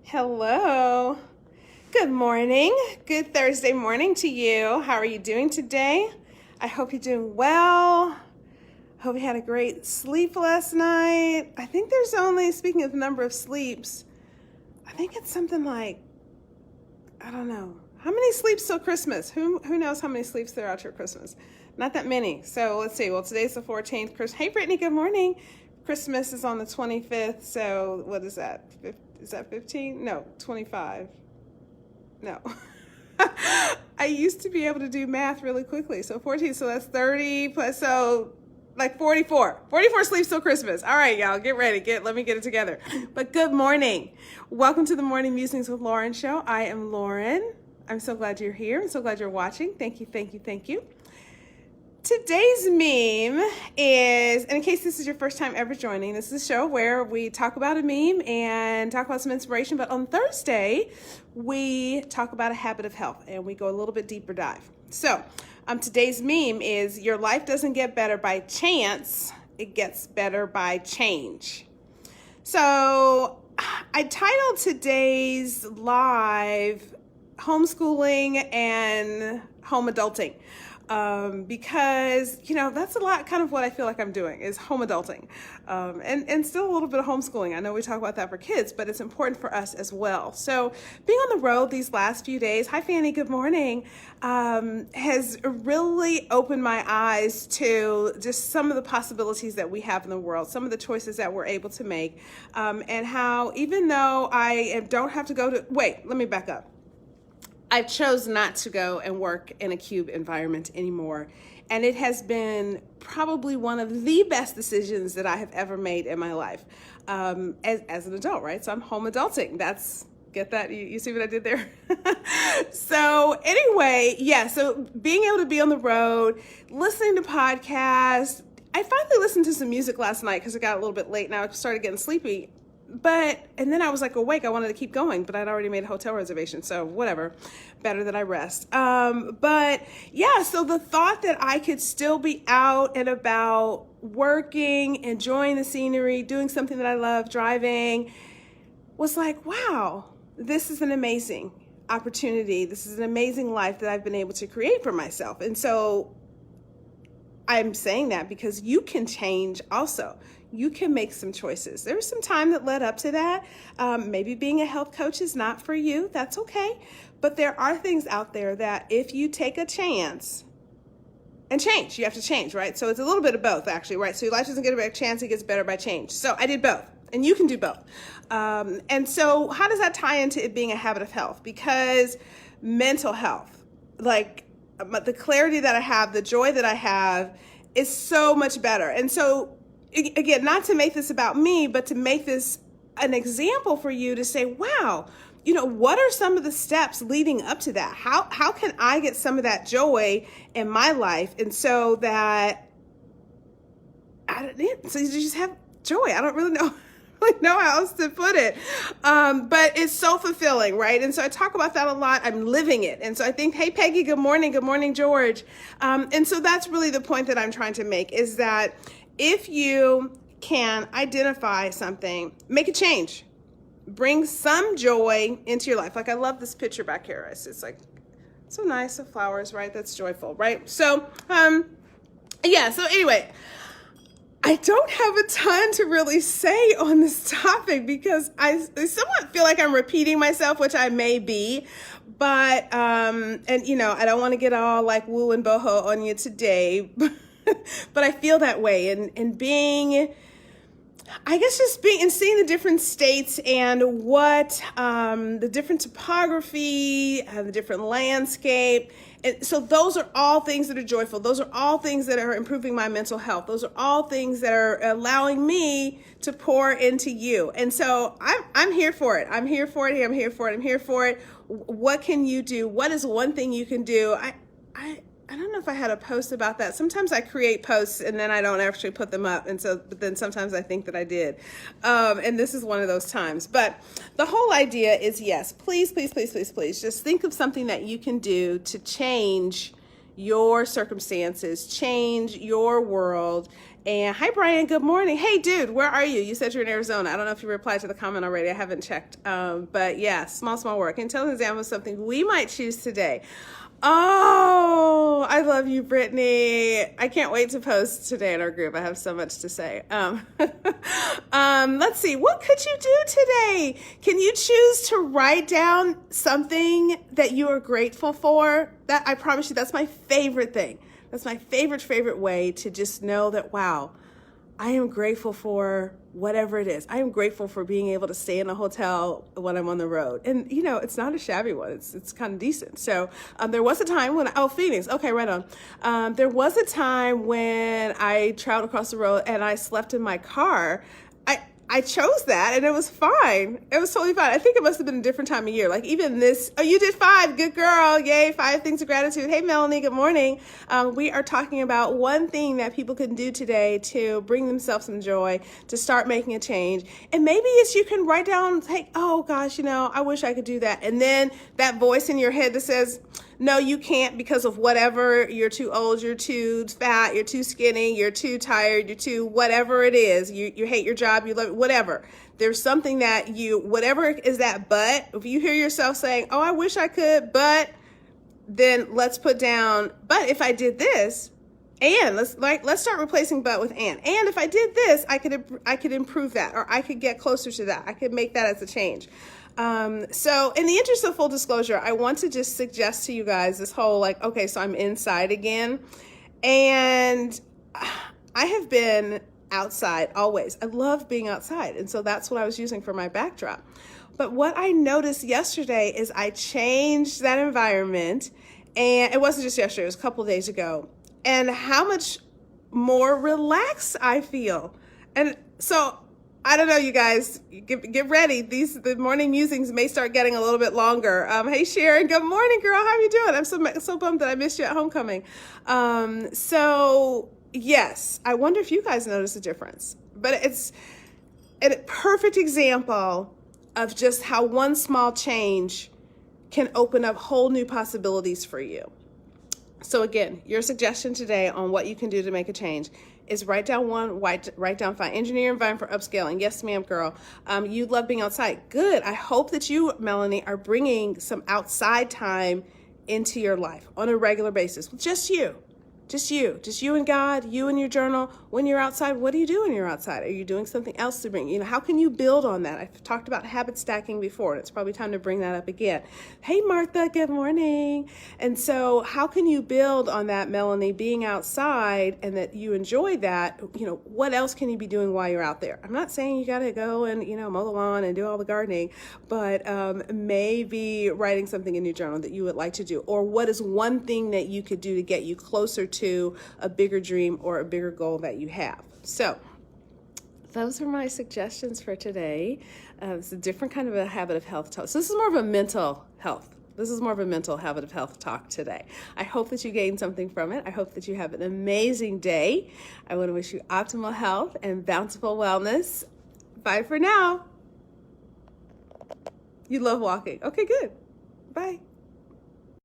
Hello. Good morning. Good Thursday morning to you. How are you doing today? I hope you're doing well. Hope you had a great sleep last night. I think there's only, speaking of the number of sleeps, I think it's something like, I don't know. How many sleeps till Christmas? Who knows how many sleeps there are till Christmas? Not that many. So let's see. Well, today's the 14th. Hey, Brittany, good morning. Christmas is on the 25th. So what is that? Is that 15? No, 25. No. I used to be able to do math really quickly. So 14, so that's 30 plus, so like 44. 44 sleeps till Christmas. All right, y'all, get ready. Let me get it together. But good morning. Welcome to the Morning Musings with Lauryn show. I am Lauryn. I'm so glad you're here. I'm so glad you're watching. Thank you. Today's meme is, and in case this is your first time ever joining, this is a show where we talk about a meme and talk about some inspiration. But on Thursday, we talk about a habit of health and we go a little bit deeper dive. So today's meme is, your life doesn't get better by chance, it gets better by change. So I titled today's live homeschooling and home adulting. Because, that's a lot kind of what I feel like I'm doing is home adulting, and still a little bit of homeschooling. I know we talk about that for kids, but it's important for us as well. So being on the road these last few days, hi Fanny, good morning, has really opened my eyes to just some of the possibilities that we have in the world, some of the choices that we're able to make, and how even though don't have to let me back up. I chose not to go and work in a cube environment anymore. And it has been probably one of the best decisions that I have ever made in my life as an adult, right? So I'm home adulting. Get that? You see what I did there? So anyway, so being able to be on the road, listening to podcasts. I finally listened to some music last night because it got a little bit late and I started getting sleepy. And then I was like awake. I wanted to keep going, but I'd already made a hotel reservation. So whatever, better that I rest. So the thought that I could still be out and about working, enjoying the scenery, doing something that I love, driving, was like, wow, this is an amazing opportunity. This is an amazing life that I've been able to create for myself. And so I'm saying that because you can change also. You can make some choices. There was some time that led up to that. Maybe being a health coach is not for you. That's okay. But there are things out there that if you take a chance and change, you have to change, right? So it's a little bit of both, actually, right? So your life doesn't get a better chance, it gets better by change. So I did both, and you can do both. And so how does that tie into it being a habit of health? Because mental health, like the clarity that I have, the joy that I have is so much better. And so again, not to make this about me, but to make this an example for you to say, wow, what are some of the steps leading up to that? How can I get some of that joy in my life? And so that, so you just have joy. I don't really know how else to put it. But it's so fulfilling, right? And so I talk about that a lot. I'm living it. And so I think, hey, Peggy, good morning. Good morning, George. And so that's really the point that I'm trying to make, is that if you can identify something, make a change, bring some joy into your life. Like I love this picture back here. It's like so nice, so flowers, right? That's joyful, right? So, so anyway, I don't have a ton to really say on this topic because I somewhat feel like I'm repeating myself, which I may be, but, I don't want to get all like woo and boho on you today, but I feel that way, and being, I guess, just being and seeing the different states and what the different topography, the different landscape. And so those are all things that are joyful. Those are all things that are improving my mental health. Those are all things that are allowing me to pour into you. And so I'm here for it. I'm here for it. What can you do? What is one thing you can do? I don't know if I had a post about that. Sometimes I create posts and then I don't actually put them up. But then sometimes I think that I did. And this is one of those times. But the whole idea is, yes, please, just think of something that you can do to change your circumstances, change your world, And hi, Brian. Good morning. Hey, dude, where are you? You said you're in Arizona. I don't know if you replied to the comment already. I haven't checked. But yeah, small work. And tell an example of something we might choose today. Oh, I love you, Brittany. I can't wait to post today in our group. I have so much to say. Let's see. What could you do today? Can you choose to write down something that you are grateful for? That, I promise you, that's my favorite thing. That's my favorite way to just know that, wow, I am grateful for whatever it is. I am grateful for being able to stay in a hotel when I'm on the road. And, you know, it's not a shabby one. It's kind of decent. So there was a time when, Phoenix. Okay, right on. There was a time when I traveled across the road and I slept in my car. I chose that and it was fine. It was totally fine. I think it must have been a different time of year. Like even this, oh, you did 5. Good girl. Yay. 5 things of gratitude. Hey, Melanie. Good morning. We are talking about one thing that people can do today to bring themselves some joy, to start making a change. And maybe it's you can write down, hey, oh gosh, you know, I wish I could do that. And then that voice in your head that says, no, you can't because of whatever. You're too old, you're too fat, you're too skinny, you're too tired, you're too whatever it is. You hate your job, you love it, whatever. There's something that whatever is that but, if you hear yourself saying, oh, I wish I could, but, then let's put down, but if I did this, and let's start replacing but with and if I did this, I could improve that, or I could get closer to that. I could make that as a change. So in the interest of full disclosure, I want to just suggest to you guys this whole okay, so I'm inside again. And I have been outside always. I love being outside. And so that's what I was using for my backdrop. But what I noticed yesterday is I changed that environment, and it wasn't just yesterday, it was a couple of days ago, and how much more relaxed I feel. And so I don't know, you guys, get ready. The morning musings may start getting a little bit longer. Hey, Sharon, good morning, girl. How are you doing? I'm so bummed that I missed you at homecoming. So yes, I wonder if you guys notice a difference. But it's a perfect example of just how one small change can open up whole new possibilities for you. So again, your suggestion today on what you can do to make a change is write down 5. Engineer environment for upscaling. Yes, ma'am, girl. You love being outside. Good. I hope that you, Melanie, are bringing some outside time into your life on a regular basis. Just you and God, you and your journal. When you're outside, what do you do when you're outside? Are you doing something else to bring, how can you build on that? I've talked about habit stacking before, and it's probably time to bring that up again. Hey, Martha, good morning. And so how can you build on that, Melanie, being outside and that you enjoy that? What else can you be doing while you're out there? I'm not saying you got to go and, mow the lawn and do all the gardening, but maybe writing something in your journal that you would like to do, or what is one thing that you could do to get you closer to a bigger dream or a bigger goal that you have. So those are my suggestions for today. It's a different kind of a habit of health talk. So this is more of a mental health. This is more of a mental habit of health talk today. I hope that you gain something from it. I hope that you have an amazing day. I want to wish you optimal health and bountiful wellness. Bye for now. You love walking. Okay, good. Bye.